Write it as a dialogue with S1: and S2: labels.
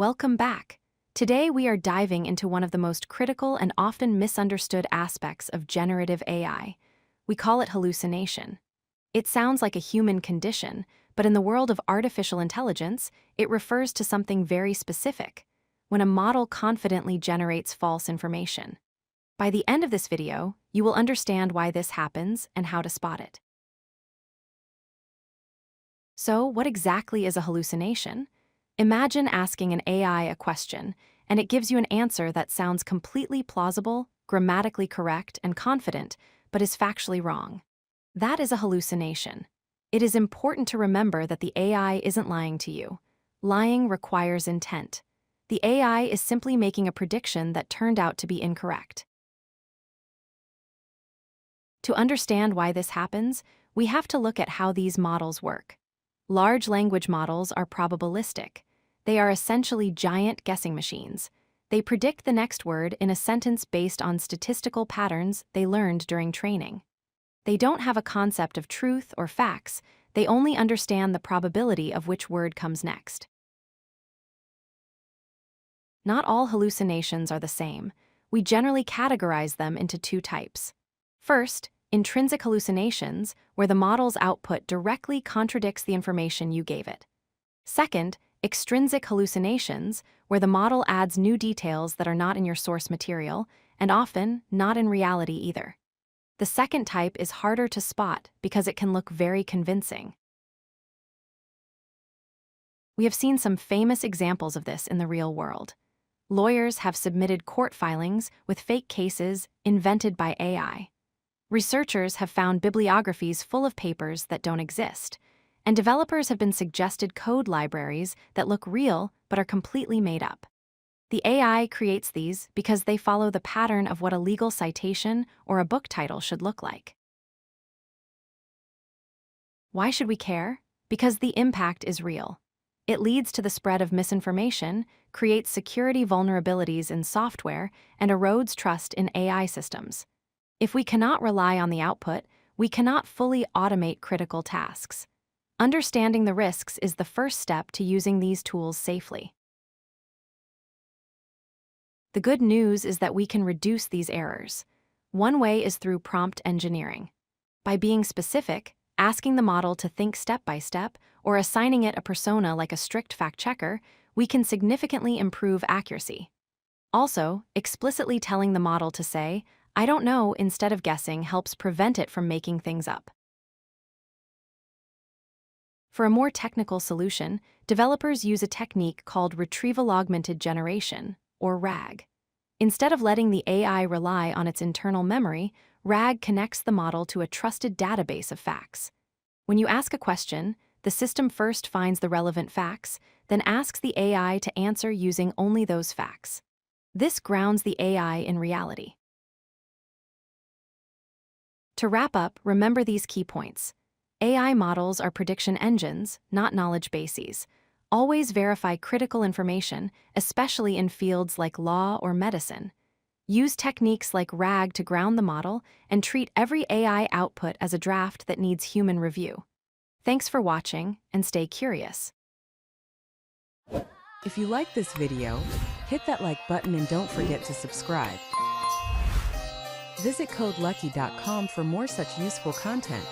S1: Welcome back. Today we are diving into one of the most critical and often misunderstood aspects of generative AI. We call it hallucination. It sounds like a human condition, but in the world of artificial intelligence, it refers to something very specific: when a model confidently generates false information. By the end of this video, you will understand why this happens and how to spot it. So, what exactly is a hallucination? Imagine asking an AI a question, and it gives you an answer that sounds completely plausible, grammatically correct, and confident, but is factually wrong. That is a hallucination. It is important to remember that the AI isn't lying to you. Lying requires intent. The AI is simply making a prediction that turned out to be incorrect. To understand why this happens, we have to look at how these models work. Large language models are probabilistic. They are essentially giant guessing machines. They predict the next word in a sentence based on statistical patterns they learned during training. They don't have a concept of truth or facts. They only understand the probability of which word comes next. Not all hallucinations are the same. We generally categorize them into two types. First, intrinsic hallucinations, where the model's output directly contradicts the information you gave it. Second, extrinsic hallucinations, where the model adds new details that are not in your source material, and often not in reality either. The second type is harder to spot because it can look very convincing. We have seen some famous examples of this in the real world. Lawyers have submitted court filings with fake cases invented by AI. Researchers have found bibliographies full of papers that don't exist, and developers have been suggested code libraries that look real but are completely made up. The AI creates these because they follow the pattern of what a legal citation or a book title should look like. Why should we care? Because the impact is real. It leads to the spread of misinformation, creates security vulnerabilities in software, and erodes trust in AI systems. If we cannot rely on the output, we cannot fully automate critical tasks. Understanding the risks is the first step to using these tools safely. The good news is that we can reduce these errors. One way is through prompt engineering. By being specific, asking the model to think step by step, or assigning it a persona like a strict fact-checker, we can significantly improve accuracy. Also, explicitly telling the model to say, "I don't know," instead of guessing helps prevent it from making things up. For a more technical solution, developers use a technique called Retrieval-Augmented Generation, or RAG. Instead of letting the AI rely on its internal memory, RAG connects the model to a trusted database of facts. When you ask a question, the system first finds the relevant facts, then asks the AI to answer using only those facts. This grounds the AI in reality. To wrap up, remember these key points. AI models are prediction engines, not knowledge bases. Always verify critical information, especially in fields like law or medicine. Use techniques like RAG to ground the model and treat every AI output as a draft that needs human review. Thanks for watching, and stay curious.
S2: If you like this video, hit that like button and don't forget to subscribe. Visit codelucky.com for more such useful content.